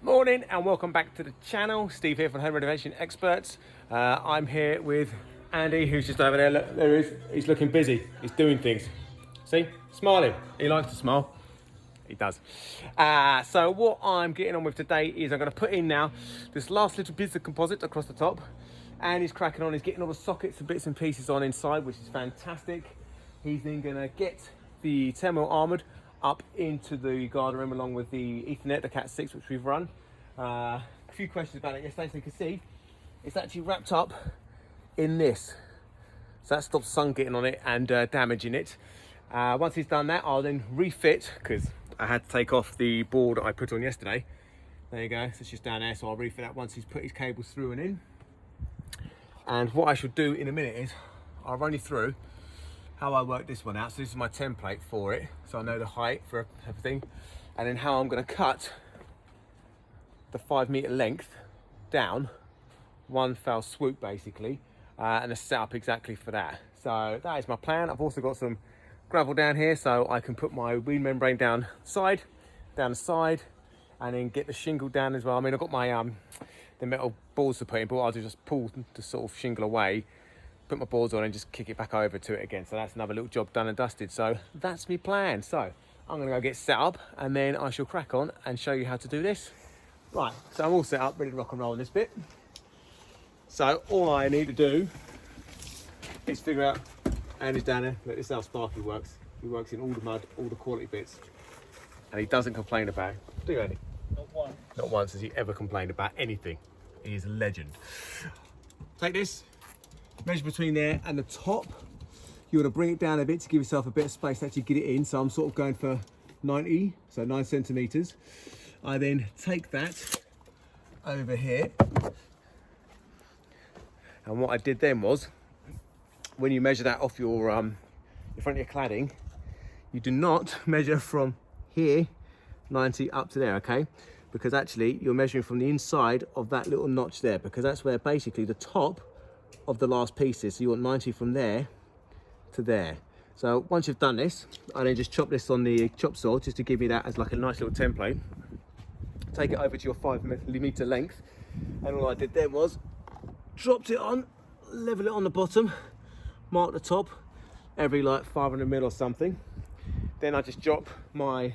Morning and welcome back to the channel. Steve here from Home Renovation Experts. I'm here with Andy, who's just over there. Look, there he is. He's looking busy. He's doing things. See? Smiling. He likes to smile. He does. So what I'm getting on with today is I'm going to put in now this last little piece of composite across the top. And he's cracking on. He's getting all the sockets and bits and pieces on inside, which is fantastic. He's then going to get the 10mm armoured up into the garden room along with the Ethernet, the Cat 6, which we've run. A few questions about it yesterday, so you can see it's actually wrapped up in this. So that stops sun getting on it and damaging it. Once he's done that, I'll then refit, because I had to take off the board I put on yesterday. There you go, so it's just down there, so I'll refit that once he's put his cables through and in. And what I should do in a minute is I'll run you through how I work this one out. So this is my template for it, so I know the height for everything, and then how I'm going to cut the 5 meter length down one fell swoop basically, and a setup exactly for that. So that is my plan. I've also got some gravel down here so I can put my weed membrane down the side, and then get the shingle down as well. I mean, I've got my the metal boards to put in, but I'll just pull the sort of shingle away, put my boards on and just kick it back over to it again. So that's another little job done and dusted. So that's my plan. So I'm gonna go get set up and then I shall crack on and show you how to do this. Right, so I'm all set up, ready to rock and roll in this bit. So all I need to do is figure out, Andy's down there, look, this is how Sparky works. He works in all the mud, all the quality bits. And he doesn't complain about it. Do you, Andy? Not once. Not once has he ever complained about anything. He is a legend. Take this, measure between there and the top. You want to bring it down a bit to give yourself a bit of space to actually get it in. So I'm sort of going for 90, so 9 centimeters. I then take that over here. And what I did then was, when you measure that off your in front of your cladding, you do not measure from here 90 up to there, okay? Because actually you're measuring from the inside of that little notch there, because that's where basically the top of the last piece is. So you want 90 from there to there. So once you've done this, I then just chop this on the chop saw just to give you that as like a nice little template. Take it over to your 5 meter length, and all I did then was dropped it on, level it on the bottom, mark the top every like 500 mil or something. Then I just drop my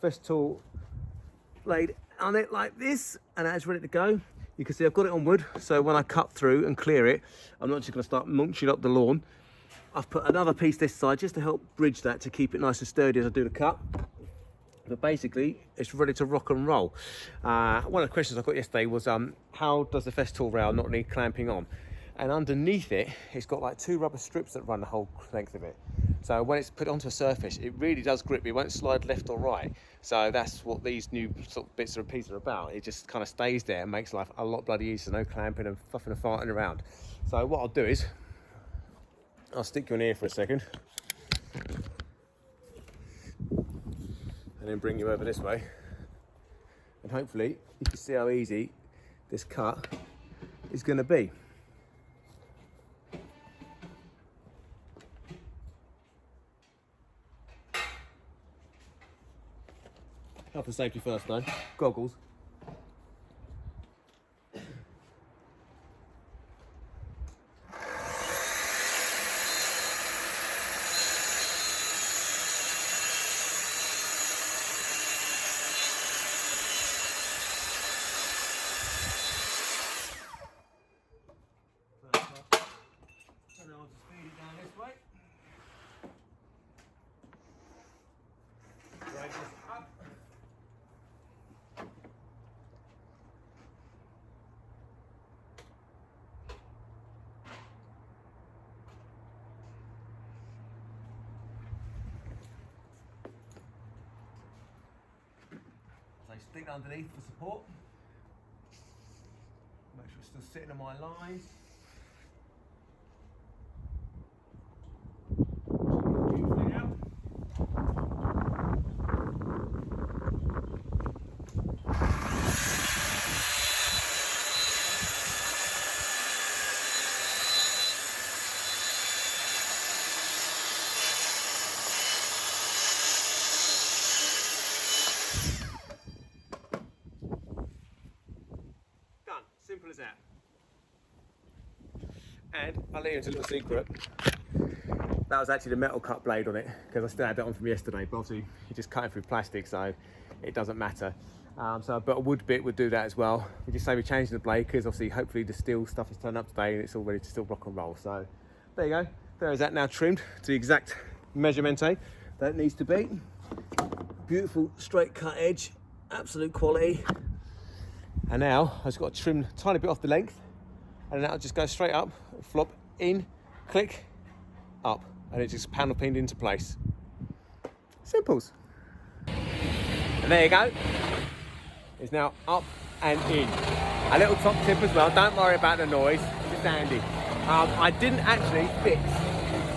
Festool blade on it like this, and that's ready to go. You can see I've got it on wood, so when I cut through and clear it, I'm not just going to start munching up the lawn. I've put another piece this side just to help bridge that, to keep it nice and sturdy as I do the cut. But basically, it's ready to rock and roll. One of the questions I got yesterday was, how does the Festool rail not need clamping on? And underneath it, it's got like 2 rubber strips that run the whole length of it. So when it's put onto a surface, it really does grip. It won't slide left or right. So that's what these new sort of bits and pieces are about. It just kind of stays there and makes life a lot bloody easier. No clamping and fuffing and farting around. So what I'll do is, I'll stick you in here for a second, and then bring you over this way, and hopefully you can see how easy this cut is going to be. Health and safety first though. Goggles. And I'll just feed it down this way. Drag this up. So stick it underneath for support. Make sure it's still sitting on my lines. as that. And I'll let you into a little secret. That was actually the metal cut blade on it, because I still had that on from yesterday, but obviously you just cut it through plastic, so it doesn't matter. But a wood bit would do that as well. We just say we're changing the blade, because obviously hopefully the steel stuff has turned up today and it's all ready to still rock and roll. So there you go. There is that now trimmed to the exact measurement that it needs to be. Beautiful straight cut edge, absolute quality. And now I've just got to trim a tiny bit off the length, and that'll just go straight up, flop in, click, up, and it just panel pinned into place. Simples. And there you go. It's now up and in. A little top tip as well, don't worry about the noise, it's just handy. I didn't actually fix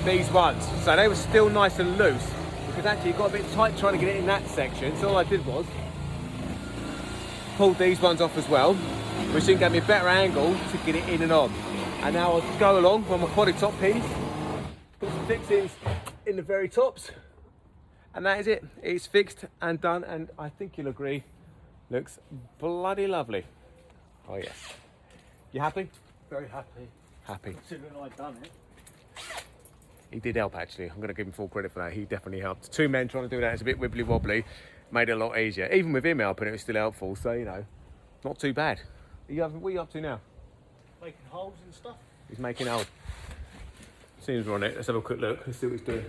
these ones, so they were still nice and loose, because actually it got a bit tight trying to get it in that section, so all I did was pulled these ones off as well, which then gave me a better angle to get it in and on. And now I'll go along with my quality top pins, put some fixings in the very tops, and that is it. It's fixed and done, and I think you'll agree, looks bloody lovely. Oh yes. You happy? Very happy. Happy. Considering I'd done it. He did help actually. I'm going to give him full credit for that. He definitely helped. Two men trying to do that is a bit wibbly wobbly. Made it a lot easier. Even with him helping, it was still helpful. So you know, not too bad. What are you up to now? Making holes and stuff. He's making holes. Seems we're on it. Let's have a quick look. Let's see what he's doing.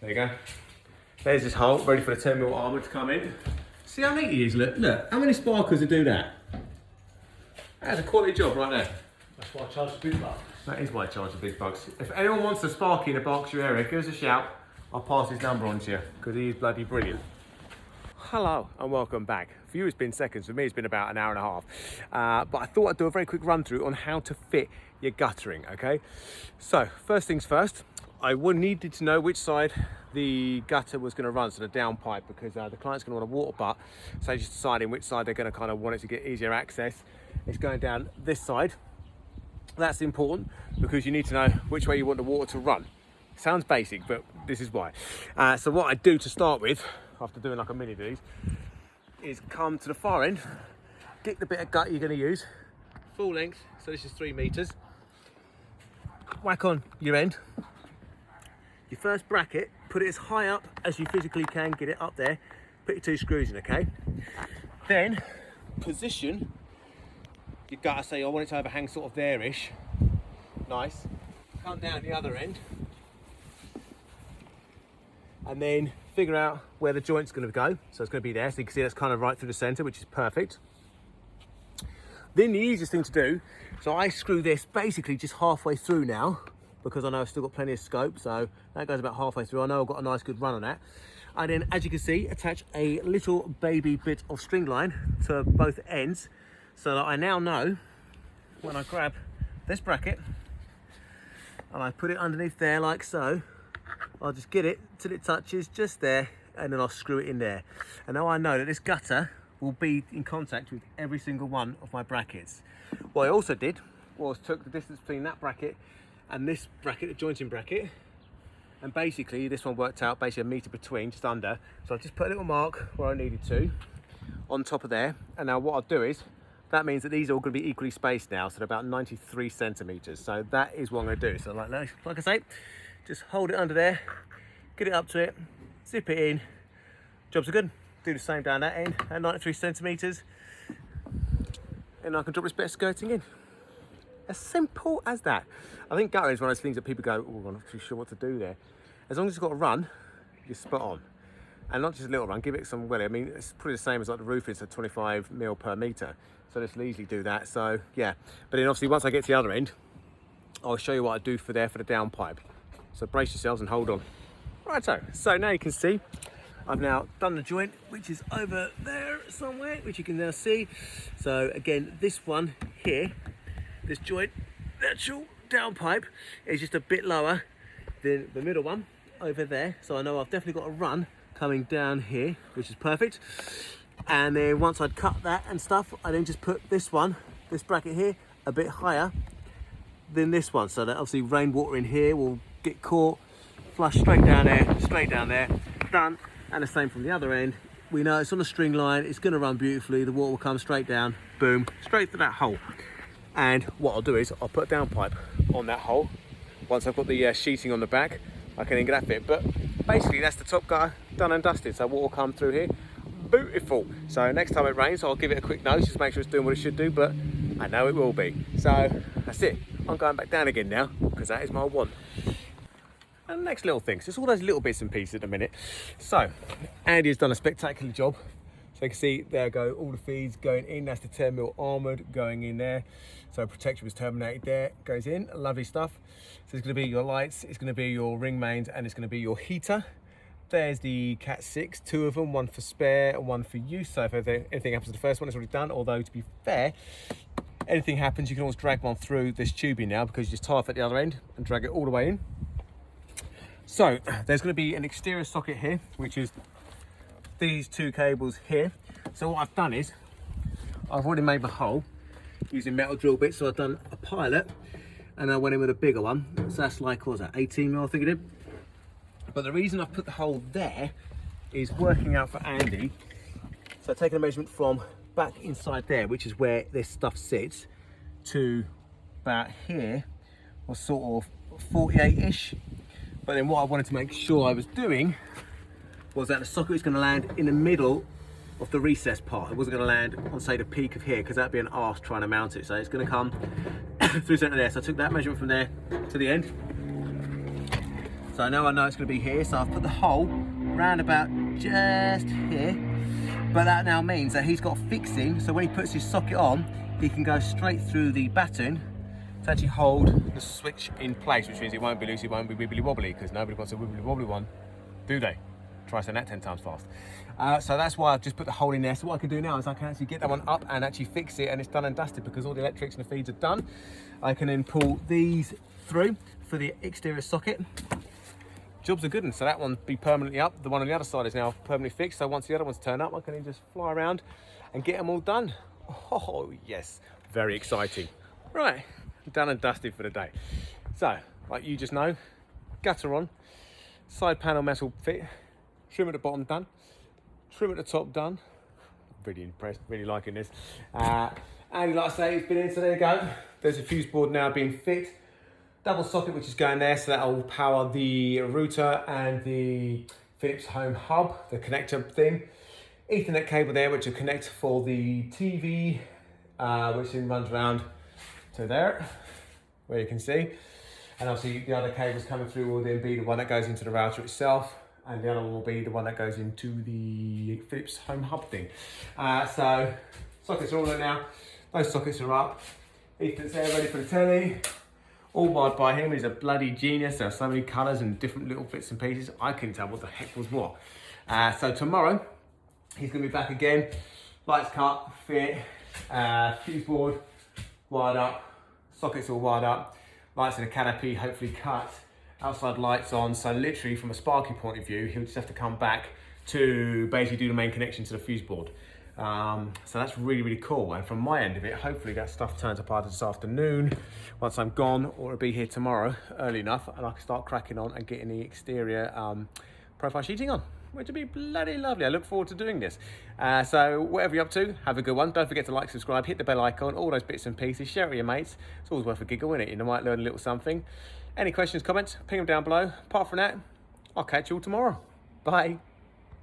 There you go. There's this hole ready for the 10mm armour to come in. See how neat he is. Look. How many sparklers to do that? That's a quality job right there. That's why I charge the big bucks. That is why I charge the big bucks. If anyone wants a Sparky in the Berkshire area, give us a shout. I'll pass his number on to you, because he is bloody brilliant. Hello and welcome back. For you it's been seconds, for me it's been about an hour and a half. But I thought I'd do a very quick run through on how to fit your guttering, okay? So, first things first, I needed to know which side the gutter was going to run, so the downpipe, because the client's going to want a water butt, so just deciding which side they're going to kind of want it to get easier access. It's going down this side. That's important because you need to know which way you want the water to run. Sounds basic, but this is why. So what I do to start with, after doing like a mini of these, is come to the far end, get the bit of gut you're going to use, full length, so this is 3 meters, whack on your end, your first bracket, put it as high up as you physically can, get it up there, put your 2 screws in, okay? Then position your gutter, say I want it to overhang sort of there-ish, nice, come down the other end, and then figure out where the joint's going to go. So it's going to be there, so you can see that's kind of right through the centre, which is perfect. Then the easiest thing to do, so I screw this basically just halfway through now, because I know I've still got plenty of scope, so that goes about halfway through. I know I've got a nice good run on that. And then, as you can see, attach a little baby bit of string line to both ends, so that I now know when I grab this bracket and I put it underneath there like so, I'll just get it till it touches just there, and then I'll screw it in there. And now I know that this gutter will be in contact with every single one of my brackets. What I also did was took the distance between that bracket and this bracket, the jointing bracket, and basically this one worked out basically a metre between, just under. So I just put a little mark where I needed to on top of there. And now what I'll do is, that means that these are all going to be equally spaced now, so they're about 93 centimetres. So that is what I'm going to do. So like I say, just hold it under there, get it up to it, zip it in, jobs are good. Do the same down that end at 93 centimetres, and I can drop this bit of skirting in. As simple as that. I think guttering is one of those things that people go, oh, I'm not too sure what to do there. As long as it's got a run, you're spot on. And not just a little run, give it some welly. I mean, it's pretty the same as like the roof is at 25mm per metre. So this will easily do that, so yeah. But then obviously once I get to the other end, I'll show you what I do for the downpipe. So brace yourselves and hold on. Right, so now you can see, I've now done the joint, which is over there somewhere, which you can now see. So again, this one here, this joint, the actual downpipe is just a bit lower than the middle one over there. So I know I've definitely got a run coming down here, which is perfect. And then once I'd cut that and stuff, I then just put this one, this bracket here, a bit higher than this one. So that obviously rainwater in here will get caught, flush straight down there, done. And the same from the other end. We know it's on a string line, it's gonna run beautifully, the water will come straight down, boom, straight to that hole. And what I'll do is I'll put a downpipe on that hole. Once I've got the sheeting on the back, I can then get that fit. But basically that's the top gutter done and dusted. So water will come through here, beautiful. So next time it rains, I'll give it a quick nose, just make sure it's doing what it should do, but I know it will be. So that's it. I'm going back down again now, because that is my want. And the next little things, just all those little bits and pieces at the minute. So Andy has done a spectacular job. So you can see there go all the feeds going in. That's the 10mm armoured going in there. So protection was terminated there, goes in, lovely stuff. So it's going to be your lights, it's going to be your ring mains, and it's going to be your heater. There's the Cat 6, two of them, one for spare and one for use. So if anything happens to the first one, it's already done. Although to be fair, anything happens, you can always drag one through this tubing now, because you just tie off at the other end and drag it all the way in. So there's going to be an exterior socket here, which is these two cables here. So what I've done is I've already made my hole using metal drill bits. So I've done a pilot and I went in with a bigger one. So that's like, what was that, 18mm I think it did. But the reason I've put the hole there is working out for Andy. So I've taken a measurement from back inside there, which is where this stuff sits, to about here, or sort of 48-ish. But then what I wanted to make sure I was doing was that the socket was going to land in the middle of the recess part. It wasn't going to land on, say, the peak of here, because that'd be an arse trying to mount it. So it's going to come through center there. So I took that measurement from there to the end. So now I know it's going to be here. So I've put the hole round about just here. But that now means that he's got fixing. So when he puts his socket on, he can go straight through the batten to actually hold the switch in place, which means it won't be loose, it won't be wibbly wobbly, because nobody wants a wibbly wobbly one, do they? Try saying that 10 times fast. So that's why I've just put the hole in there. So what I can do now is I can actually get that one up and actually fix it, and it's done and dusted, because all the electrics and the feeds are done. I can then pull these through for the exterior socket. Jobs are good, and so that one be permanently up. The one on the other side is now permanently fixed. So once the other ones turn up, I can then just fly around and get them all done. Oh yes, very exciting. Right, done and dusted for the day. So, like you just know, gutter on, side panel metal fit, trim at the bottom done, trim at the top done. Really impressed, really liking this. And like I say, it's been in, so there you go. There's a fuse board now being fit. Double socket which is going there, so that will power the router and the Philips Home Hub, the connector thing. Ethernet cable there which will connect for the TV, which then runs around to there, where you can see. And obviously the other cables coming through will then be the one that goes into the router itself, and the other one will be the one that goes into the Philips Home Hub thing. So sockets are all in now. Those sockets are up. Ethan's there ready for the telly. All wired by him. He's a bloody genius. There are so many colours and different little bits and pieces. I couldn't tell what the heck was what. So tomorrow, he's going to be back again. Lights cut, fit, fuse board wired up, sockets all wired up, lights in a canopy, hopefully cut, outside lights on. So literally from a Sparky point of view, he'll just have to come back to basically do the main connection to the fuse board. So that's really, really cool. And from my end of it, hopefully that stuff turns up either this afternoon once I'm gone, or it'll be here tomorrow early enough, and I can start cracking on and getting the exterior profile sheeting on, which would be bloody lovely. I look forward to doing this. So whatever you're up to, have a good one. Don't forget to like, subscribe, hit the bell icon, all those bits and pieces, share it with your mates. It's always worth a giggle, isn't it? You might learn a little something. Any questions, comments, ping them down below. Apart from that, I'll catch you all tomorrow. Bye.